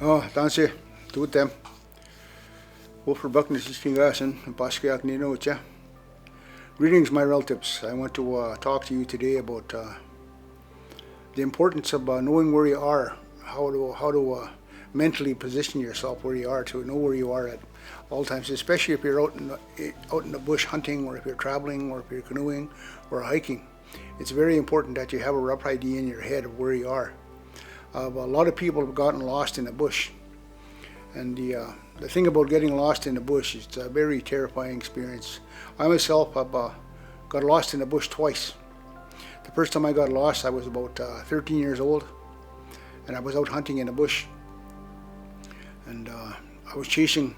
Oh, danse, tout dem. Wilfred Buck is Stingasan, and Paskiak Nino, yeah. Greetings, my relatives. I want to talk to you today about the importance of knowing where you are, how to mentally position yourself where you are, to know where you are at all times, especially if you're out in the bush hunting, or if you're traveling, or if you're canoeing or hiking. It's very important that you have a rough idea in your head of where you are. A lot of people have gotten lost in the bush, and the thing about getting lost in the bush is it's a very terrifying experience. I myself have got lost in the bush twice. The first time I got lost, I was about 13 years old, and I was out hunting in the bush, and I was chasing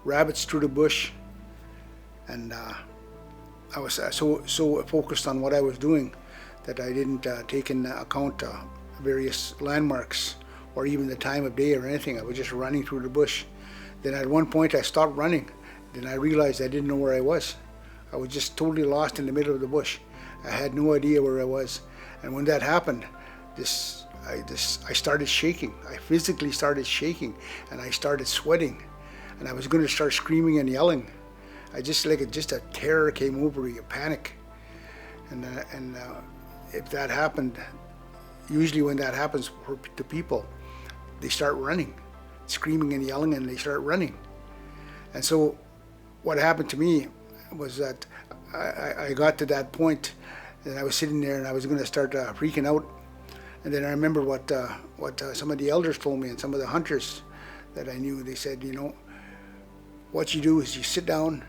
rabbits through the bush, and I was so focused on what I was doing that I didn't take into account various landmarks or even the time of day or anything. I was just running through the bush. Then at one point I stopped running. Then I realized I didn't know where I was. I was just totally lost in the middle of the bush. I had no idea where I was. And when that happened, I started shaking. I physically started shaking, and I started sweating, and I was going to start screaming and yelling. Just a terror came over me, a panic. And if that happened, usually when that happens to people, they start running, screaming and yelling, and they start running. And so what happened to me was that I got to that point, and I was sitting there, and I was going to start freaking out. And then I remember what some of the elders told me, and some of the hunters that I knew. They said, what you do is you sit down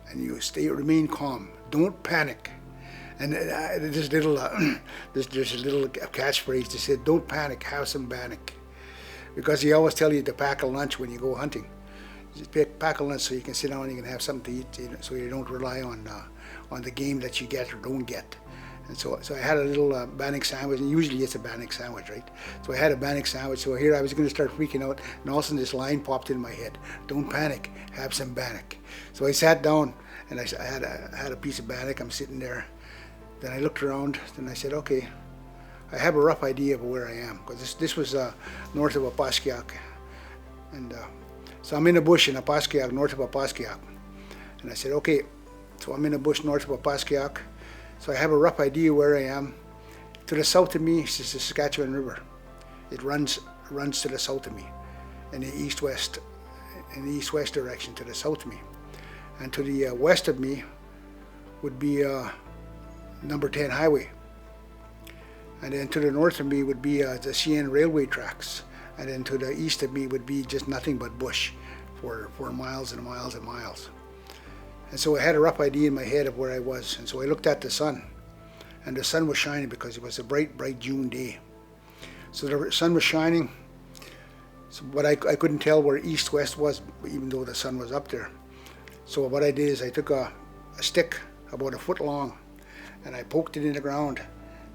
and you remain calm. Don't panic. And there's a little catchphrase that said, "Don't panic, have some bannock," because he always tell you to pack a lunch when you go hunting. Just pack a lunch so you can sit down and you can have something to eat, so you don't rely on the game that you get or don't get. And so I had a little bannock sandwich, and usually it's a bannock sandwich, right? So I had a bannock sandwich. So here I was going to start freaking out, and all of a sudden this line popped in my head: "Don't panic, have some bannock." So I sat down, and I had a piece of bannock. I'm sitting there. Then I looked around, and I said, okay, I have a rough idea of where I am, because this was north of Opaskiak. And so I'm in a bush in Opaskiak, north of Opaskiak. And I said, okay, so I'm in a bush north of Opaskiak, so I have a rough idea where I am. To the south of me is the Saskatchewan River. It runs to the south of me, in the east-west direction to the south of me. And to the west of me would be number 10 highway, and then to the north of me would be the CN railway tracks, and then to the east of me would be just nothing but bush for miles and miles and miles. And so I had a rough idea in my head of where I was, and so I looked at the sun, and the sun was shining because it was a bright June day. So the sun was shining, but I couldn't tell where east-west was, even though the sun was up there. So what I did is I took a stick about a foot long, and I poked it in the ground,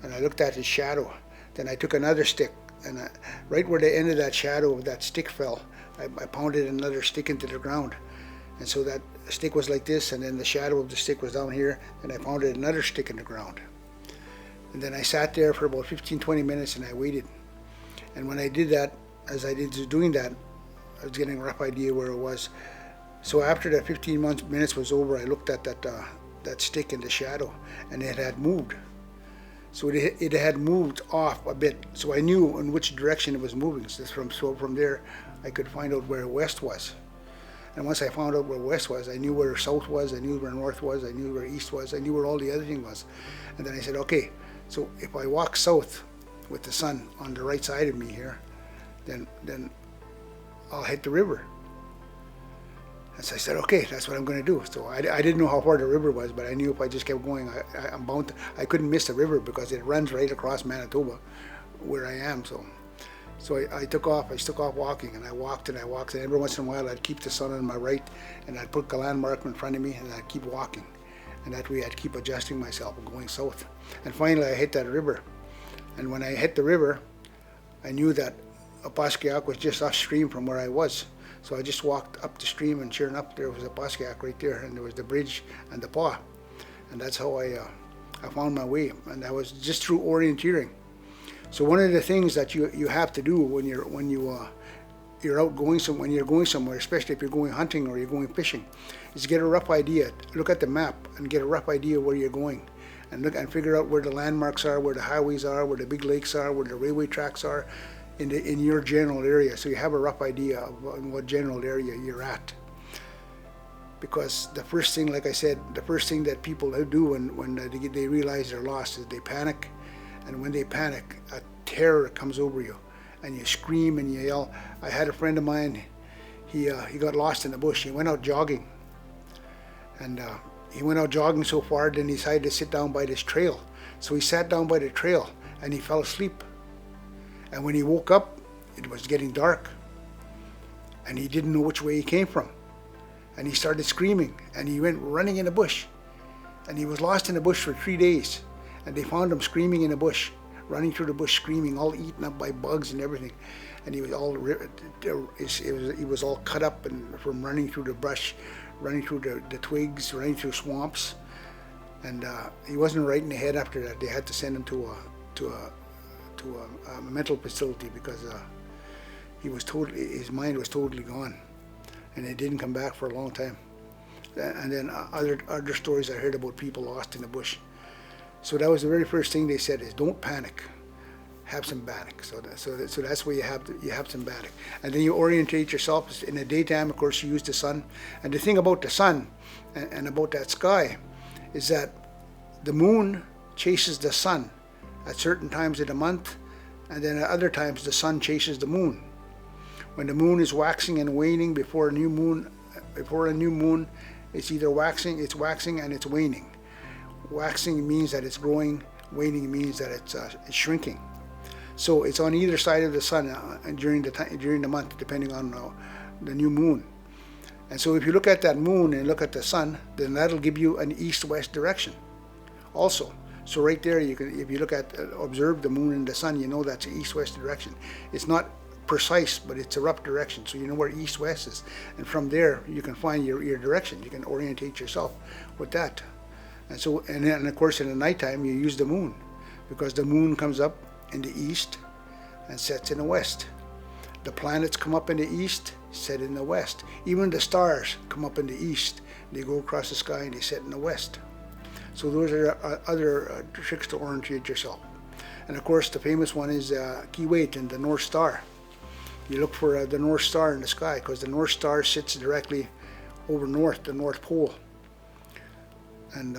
and I looked at his shadow. Then I took another stick, and right where the end of that shadow of that stick fell, I pounded another stick into the ground. And so that stick was like this, and then the shadow of the stick was down here, and I pounded another stick in the ground. And then I sat there for about 15-20 minutes, and I waited. And when I did that, as I did doing that, I was getting a rough idea where it was. So after that 15 minutes was over, I looked at that stick in the shadow, and it had moved. So it had moved off a bit, so I knew in which direction it was moving. So from there I could find out where west was. And once I found out where west was, I knew where south was, I knew where north was, I knew where east was, I knew where all the other thing was. And then I said, okay, so if I walk south with the sun on the right side of me here, then I'll hit the river. And so I said, okay, that's what I'm going to do. So I didn't know how far the river was, but I knew if I just kept going, I couldn't miss the river because it runs right across Manitoba, where I am. So I took off walking, and I walked, and every once in a while I'd keep the sun on my right, and I'd put a landmark in front of me, and I'd keep walking. And that way I'd keep adjusting myself and going south. And finally I hit that river. And when I hit the river, I knew that Opaskiak was just upstream from where I was. So I just walked up the stream, and sure enough, there was a Opaskiak right there, and there was the bridge and the paw. And that's how I found my way, and that was just through orienteering. So one of the things that you have to do when you're out going some when you're going somewhere, especially if you're going hunting or you're going fishing, is get a rough idea. Look at the map and get a rough idea where you're going, and look and figure out where the landmarks are, where the highways are, where the big lakes are, where the railway tracks are, in your general area, so you have a rough idea of what general area you're at. Because the first thing, like I said, the first thing that people do when they realize they're lost is they panic, and when they panic, a terror comes over you, and you scream and you yell. I had a friend of mine, he got lost in the bush. He went out jogging, and he went out jogging so far, then he decided to sit down by this trail. So he sat down by the trail, and he fell asleep. And when he woke up, it was getting dark, and he didn't know which way he came from. And he started screaming, and he went running in the bush, and he was lost in the bush for 3 days. And they found him screaming in the bush, running through the bush, screaming, all eaten up by bugs and everything. And he was all he was all cut up and from running through the brush, running through the twigs, running through swamps. And he wasn't right in the head after that. They had to send him to a mental facility because his mind was totally gone, and it didn't come back for a long time. And then other stories I heard about people lost in the bush. So that was the very first thing they said is don't panic, have some bannock. So that's where you have some bannock, and then you orientate yourself. In the daytime, of course, you use the sun. And the thing about the sun and about that sky is that the moon chases the sun at certain times of the month, and then at other times the sun chases the moon. When the moon is waxing and waning before a new moon, it's either waxing, and it's waning. Waxing means that it's growing, waning means that it's shrinking. So it's on either side of the sun during the month, depending on the new moon. And so if you look at that moon and look at the sun, then that'll give you an east-west direction also. So right there, you can, if you look at observe the moon and the sun, you know that's an east-west direction. It's not precise, but it's a rough direction, so you know where east-west is. And from there, you can find your direction. You can orientate yourself with that. And then of course in the nighttime you use the moon, because the moon comes up in the east and sets in the west. The planets come up in the east, set in the west. Even the stars come up in the east. They go across the sky and they set in the west. So those are other tricks to orientate yourself. And of course the famous one is Kiwait and the North Star. You look for the North Star in the sky, because the North Star sits directly over the North Pole. And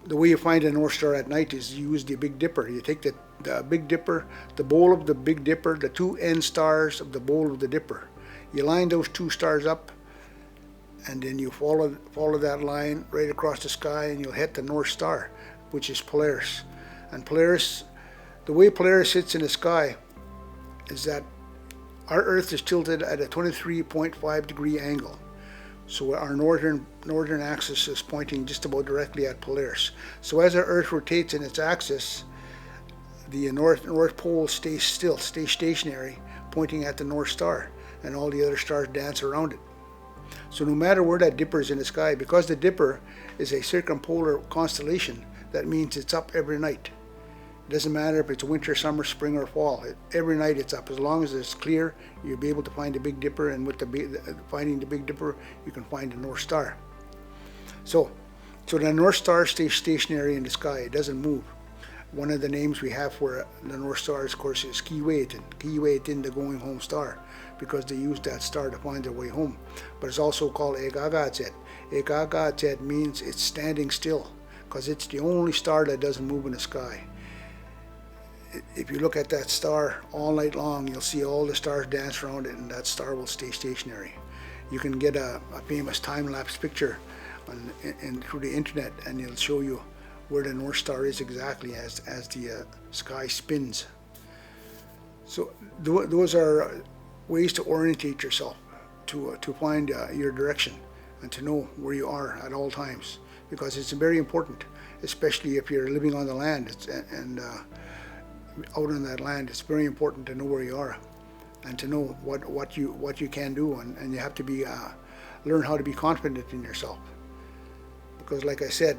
the way you find the North Star at night is you use the Big Dipper. You take the Big Dipper, the bowl of the Big Dipper, the two end stars of the bowl of the Dipper. You line those two stars up, and then you follow that line right across the sky, and you'll hit the North Star, which is Polaris. And Polaris, the way Polaris sits in the sky is that our Earth is tilted at a 23.5 degree angle. So our northern axis is pointing just about directly at Polaris. So as our Earth rotates in its axis, the North Pole stays stationary, pointing at the North Star, and all the other stars dance around it. So no matter where that dipper is in the sky, because the dipper is a circumpolar constellation, that means it's up every night. It doesn't matter if it's winter, summer, spring, or fall. Every night it's up. As long as it's clear, you'll be able to find the Big Dipper, and with finding the Big Dipper, you can find the North Star. So the North Star stays stationary in the sky. It doesn't move. One of the names we have for the North Star, of course, is Kiwait, the going home star, because they use that star to find their way home. But it's also called Egagatzet. Egagatzet means it's standing still, because it's the only star that doesn't move in the sky. If you look at that star all night long, you'll see all the stars dance around it, and that star will stay stationary. You can get a famous time-lapse picture through the internet, and it'll show you where the North Star is exactly as the sky spins. So those are ways to orientate yourself, to find your direction, and to know where you are at all times, because it's very important, especially if you're living on the land and out on that land. It's very important to know where you are, and to know what you can do, and you have to learn how to be confident in yourself. Because like I said,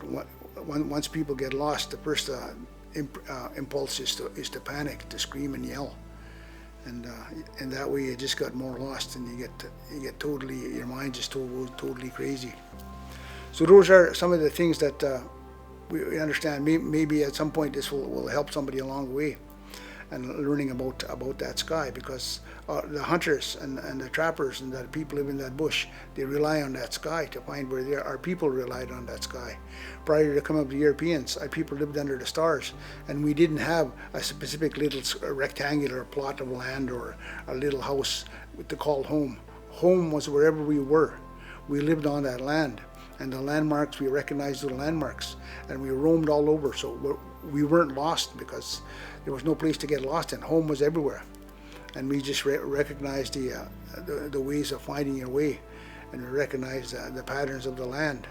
once people get lost, the first impulse is to panic, to scream and yell. and that way you just got more lost, and you get totally, your mind just goes totally crazy. So those are some of the things that we understand. Maybe at some point this will help somebody along the way, and learning about that sky, because the hunters and the trappers and the people live in that bush, they rely on that sky to find where they are. Our people relied on that sky. Prior to the coming of the Europeans, our people lived under the stars, and we didn't have a specific little rectangular plot of land or a little house to call home. Home was wherever we were. We lived on that land, and the landmarks, we recognized the landmarks, and we roamed all over, so we weren't lost because there was no place to get lost in. Home was everywhere, and we just recognized the ways of finding your way, and we recognized the patterns of the land,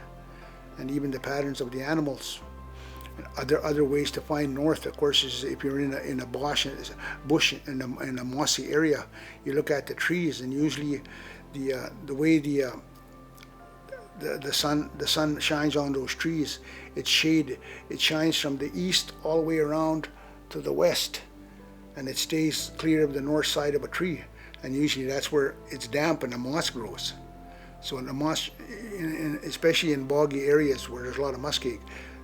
and even the patterns of the animals. And other ways to find north, of course, is if you're in a bush in a mossy area, you look at the trees, and usually the way the sun shines on those trees, it shines from the east all the way around to the west, and it stays clear of the north side of a tree, and usually that's where it's damp and the moss grows. So in the moss, especially in boggy areas where there's a lot of muskeg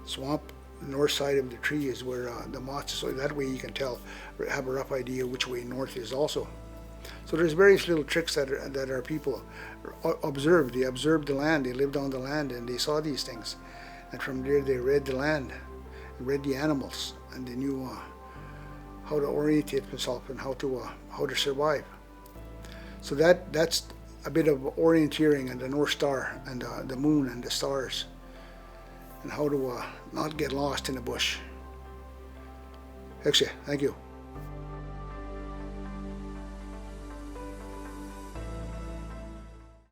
swamp, the north side of the tree is where the moss is, so that way you can have a rough idea which way north is also. So there's various little tricks that our people observed. They observed the land, they lived on the land, and they saw these things, and from there they read the land, read the animals, and they knew how to orientate themselves and how to survive. So that's a bit of orienteering, and the North Star, and the moon and the stars, and how to not get lost in the bush. Thank you.